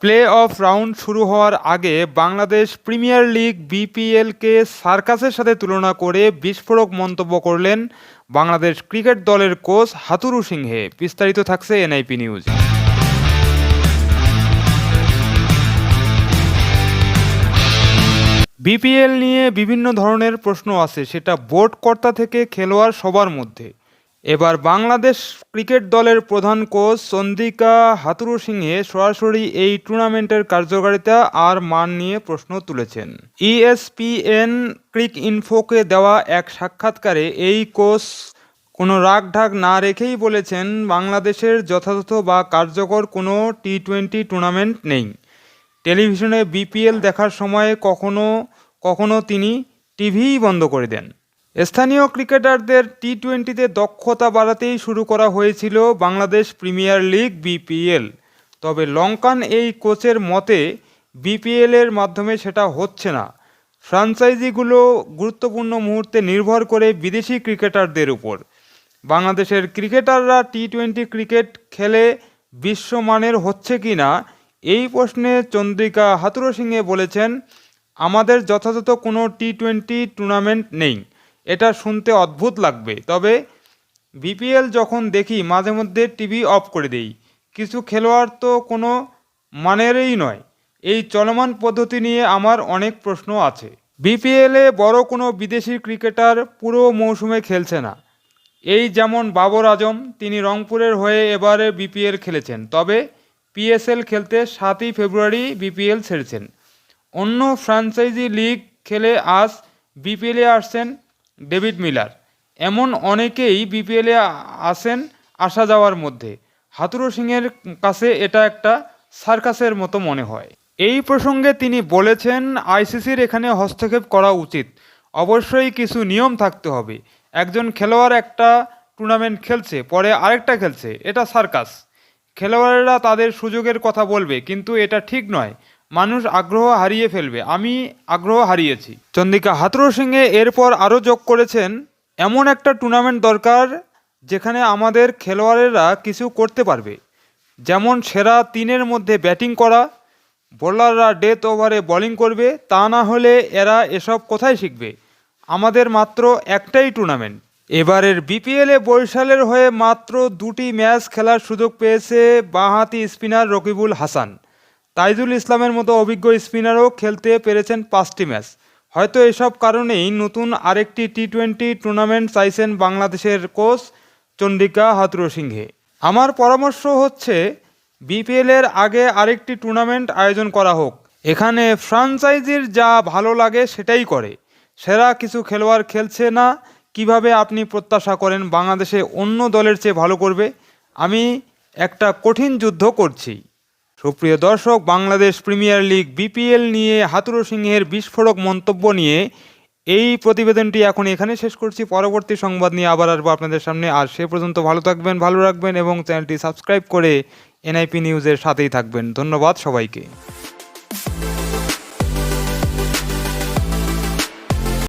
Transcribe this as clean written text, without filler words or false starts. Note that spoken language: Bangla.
প্লে অফ রাউন্ড শুরু হওয়ার আগে বাংলাদেশ প্রিমিয়ার লিগ বিপিএলকে সার্কাসের সাথে তুলনা করে বিস্ফোরক মন্তব্য করলেন বাংলাদেশ ক্রিকেট দলের কোচ হাথুরু সিংহে। বিস্তারিত থাকছে এনআইপি নিউজ। বিপিএল নিয়ে বিভিন্ন ধরনের প্রশ্ন আছে, সেটা বোর্ড কর্তা থেকে খেলোয়াড় সবার মধ্যে। এবার বাংলাদেশ ক্রিকেট দলের প্রধান কোচ চন্দ্রিকা হাথুরু সিংহে সরাসরি এই টুর্নামেন্টের কার্যকারিতা আর মান নিয়ে প্রশ্ন তুলেছেন। ইএসপিএন ক্রিক ইনফোকে দেওয়া এক সাক্ষাৎকারে এই কোচ কোনো রাগঢাক না রেখেই বলেছেন, বাংলাদেশের যথাযথ বা কার্যকর কোনো টি-20 টুর্নামেন্ট নেই। টেলিভিশনে বিপিএল দেখার সময় কখনো কখনো তিনি টিভিই বন্ধ করে দেন। স্থানীয় ক্রিকেটারদের টি-20তে দক্ষতা বাড়াতেই শুরু করা হয়েছিল বাংলাদেশ প্রিমিয়ার লিগ বিপিএল। তবে লঙ্কান এই কোচের মতে বিপিএলের মাধ্যমে সেটা হচ্ছে না। ফ্র্যাঞ্চাইজিগুলো গুরুত্বপূর্ণ মুহূর্তে নির্ভর করে বিদেশি ক্রিকেটারদের উপর। বাংলাদেশের ক্রিকেটাররা টি-20 ক্রিকেট খেলে বিশ্বমানের হচ্ছে কি না, এই প্রশ্নে চন্দ্রিকা হাথুরু সিংহে বলেছেন, আমাদের যথাযথ কোনো টি-20 টুর্নামেন্ট নেই। এটা শুনতে অদ্ভুত লাগবে, তবে বিপিএল যখন দেখি মাঝে মধ্যে টিভি অফ করে দেই। কিছু খেলোয়াড় তো কোনো মানেরই নয়। এই চলমান পদ্ধতি নিয়ে আমার অনেক প্রশ্ন আছে। বিপিএলে বড় কোনো বিদেশি ক্রিকেটার পুরো মৌসুমে খেলছে না। এই যেমন বাবর আজম, তিনি রংপুরের হয়ে এবারে বিপিএল খেলেছেন, তবে পিএসএল খেলতে 7ই ফেব্রুয়ারি বিপিএল ছেড়েছেন। অন্য ফ্র্যাঞ্চাইজি লিগ খেলে আজ বিপিএলে আসছেন ডেভিড মিলার। এমন অনেকেই বিপিএলে আসেন আসা যাওয়ার মধ্যে। হাথুরু সিংহের কাছে এটা একটা সার্কাসের মতো মনে হয়। এই প্রসঙ্গে তিনি বলেছেন, আইসিসির এখানে হস্তক্ষেপ করা উচিত। অবশ্যই কিছু নিয়ম থাকতে হবে। একজন খেলোয়াড় একটা টুর্নামেন্ট খেলছে, পরে আরেকটা খেলছে, এটা সার্কাস। খেলোয়াড়েরা তাদের সুযোগের কথা বলবে, কিন্তু এটা ঠিক নয়। মানুষ আগ্রহ হারিয়ে ফেলবে। আমি আগ্রহ হারিয়েছি। চন্দ্রিকা হাথুরু সিংহে এরপর আরও যোগ করেছেন, এমন একটা টুর্নামেন্ট দরকার যেখানে আমাদের খেলোয়াড়েরা কিছু করতে পারবে, যেমন সেরা 3-এর মধ্যে ব্যাটিং করা, বোলাররা ডেথ ওভারে বোলিং করবে। তা না হলে এরা এসব কোথায় শিখবে? আমাদের মাত্র একটাই টুর্নামেন্ট। এবারের বিপিএলে বরিশালের হয়ে মাত্র 2টি ম্যাচ খেলার সুযোগ পেয়েছে বাঁহাতি স্পিনার রকিবুল হাসান। তাইজুল ইসলামের মতো অভিজ্ঞ স্পিনারও খেলতে পেরেছেন 5টি ম্যাচ। হয়তো এসব কারণেই নতুন আরেকটি টি-20 টুর্নামেন্ট চাইছেন বাংলাদেশের কোচ চন্দ্রিকা হাথুরু সিংহে। আমার পরামর্শ হচ্ছে, বিপিএলের আগে আরেকটি টুর্নামেন্ট আয়োজন করা হোক। এখানে ফ্র্যাঞ্চাইজির যা ভালো লাগে সেটাই করে। সেরা কিছু খেলোয়াড় খেলছে না, কিভাবে আপনি প্রত্যাশা করেন বাংলাদেশে অন্য দলের চেয়ে ভালো করবে? আমি একটা কঠিন যুদ্ধ করছি। সুপ্রিয় দর্শক, বাংলাদেশ প্রিমিয়ার লিগ বিপিএল নিয়ে হাথুরু সিংহের বিস্ফোরক মন্তব্য নিয়ে এই প্রতিবেদনটি এখন এখানে শেষ করছি। পরবর্তী সংবাদ নিয়ে আবার আসবো আপনাদের সামনে। আর সে পর্যন্ত ভালো থাকবেন, ভালো রাখবেন এবং চ্যানেলটি সাবস্ক্রাইব করে এনআইপি নিউজের সাথেই থাকবেন। ধন্যবাদ সবাইকে।